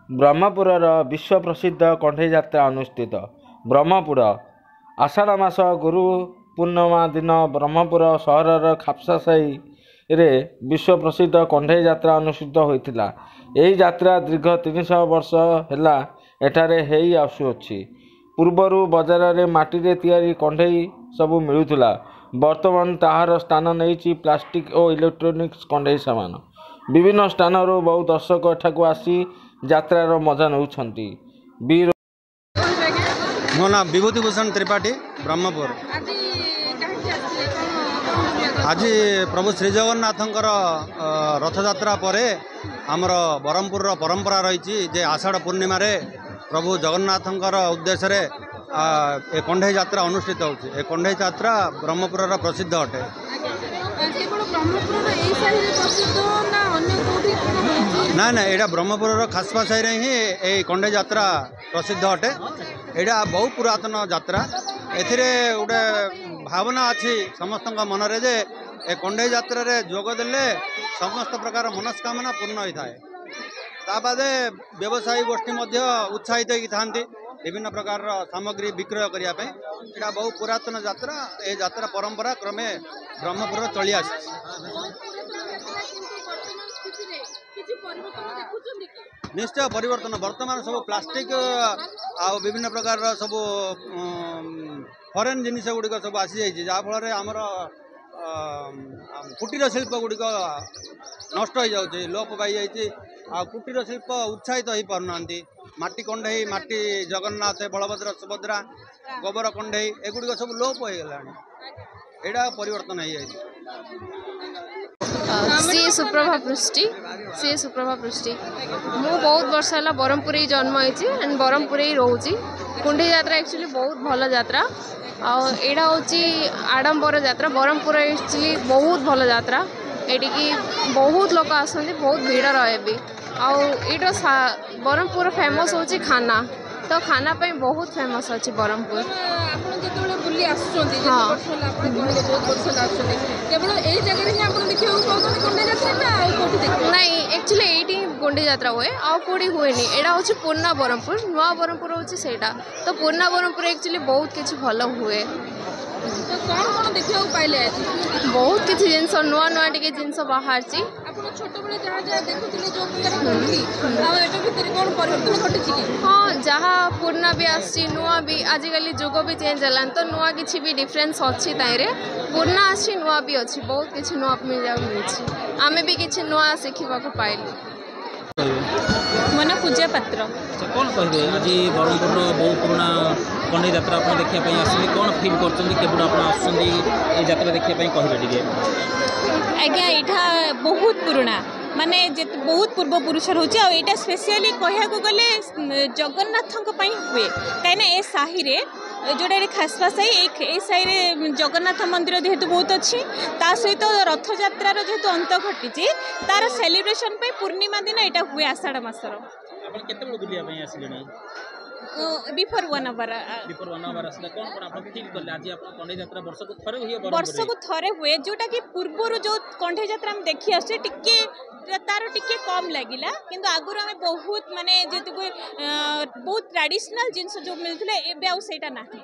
ब्रह्मपुर विश्व प्रसिद्ध कंठई यात्रा अनुष्ठित। ब्रह्मपुर आषाढ़ मास गुरु पूर्णिमा दिन ब्रह्मपुर सहर खापसासाई रे विश्व प्रसिद्ध कंठई यात्रा अनुष्ठित होता। यही यात्रा दीर्घ 300 वर्ष है एठारे हेई आसुअछि। पूर्वर बाजार रे माटी रे तैयारी कंठई सबू मिलूला। वर्तमान ताहार स्थान नहीं प्लास्टिक और इलेक्ट्रोनिक्स कंठई सामान। विभिन्न स्थानर बहु दर्शक एठाकू आसी यात्रार मजा नौछंती। मो नाम विभूतिभूषण त्रिपाठी ब्रह्मपुर। आज प्रभु श्री जगन्नाथंकर रथयात्रा पर आमर ब्रह्मपुर परंपरा रही जे आषाढ़ पूर्णिमा रे प्रभु जगन्नाथंकर उद्देश्य रे ए कंठई यात्रा अनुष्ठित होची। ए कंठई यात्रा ब्रह्मपुर प्रसिद्ध अटे। ना ना एटा ब्रह्मपुर खासपा साई ही ये कंठई यात्रा प्रसिद्ध अटे। एटा बहु पुरातन यात्रा। एथिरे गोटे भावना अच्छी समस्त मन रे जे ए कंठई यात्रा रे जोग देले समस्त प्रकार मनस्कामना पूर्ण होता है। ताबादे व्यवसायी गोष्ठी मध्य उत्साहित होती विभिन्न प्रकार सामग्री विक्रय करने। यहाँ बहु पुरातन यात्रा। ये यात्रा परंपरा क्रमे ब्रह्मपुर चली आस। निश्चय परिवर्तन वर्तमान सब प्लास्टिक आ विभिन्न प्रकार सब फरेन जिनिस गुड़िक सब आसी जाइए जहाँफल आमर कुटीर शिल्प गुड़िक नष्ट हो जाए लोप पाई जाइए। आ कुटीर शिल्प उत्साहित हो पारना। माटी कंठई माटी जगन्नाथ बलभद्र सुभद्रा गोबर कंठई एगुड़िक सब लोप हो गला। यहाँ परिवर्तन हो जाए। सी सुप्रभा पृष्टि मु बहुत वर्ष है ब्रह्मपुर जन्म होती एंड ब्रह्मपुर ही रोची। कुंडई यात्रा एक्चुअली बहुत भल यात्रा। आड़ा हूँ आडंबर यात्रा। ब्रह्मपुर एक्चुअली बहुत भल यात्रा। एटिकी बहुत लोक आसती बहुत भीड़ रहे भी। आईटा ब्रह्मपुर फेमस होची खाना। तो खाना पे बहुत फेमस अच्छी ब्रह्मपुर। नहीं एक्चुअली ये गुंडी यात्रा हुए आउटी हुए। यहाँ हूँ पूर्णा ब्रह्मपुर नुआ ब्रह्मपुर हूँ सेटा। तो पूर्णा ब्रह्मपुर एक्चुअली बहुत किसी भल हुए। बहुत किसी जिनस नुआ नुआ टे जिनस बाहर। हाँ जहाँ पुराना भी आसी नुआ भी आजिकल जुग भी चेंज है तो नुआ किसी भी डिफरेंस अच्छी ताइरे पुराना आसी नुआ भी अच्छी बहुत किसी नुआ मिली। आमे भी किसी नुआ शिखा पाइलु। मो ना पूजा पात्र। कौन कहे आज ब्रह्मपुर बहुत पुराना कंठई यात्रा आप देखापी आसते कौन फिल कर यात्रा देखापी कहे आज्ञा यहाँ बहुत पुराना माने बहुत पूर्व पुरुष रोचे। आईटा स्पेशली कहया गले जगन्नाथ हुए कहीं ए साहि रे जोड़ा खासपा साई ए साई जगन्नाथ मंदिर जेहेतु बहुत अच्छी ता सहित रथ यात्रार जेहेतु अंत घटी तार सेलिब्रेशन पूर्णिमा दिन यहाँ हुए आषाढ़ मासर। बिफोर 1 आवर वर्ष को थरे हुए जोटा कि पूर्वर जो कंठई यात्रा हम देखी आसे टिके तार टिके कम लगिला किंतु आगुर आम बहुत माने जेतु बहुत ट्रेडिशनल जिनस जो मिलुले एबे आउ सेटा नाही।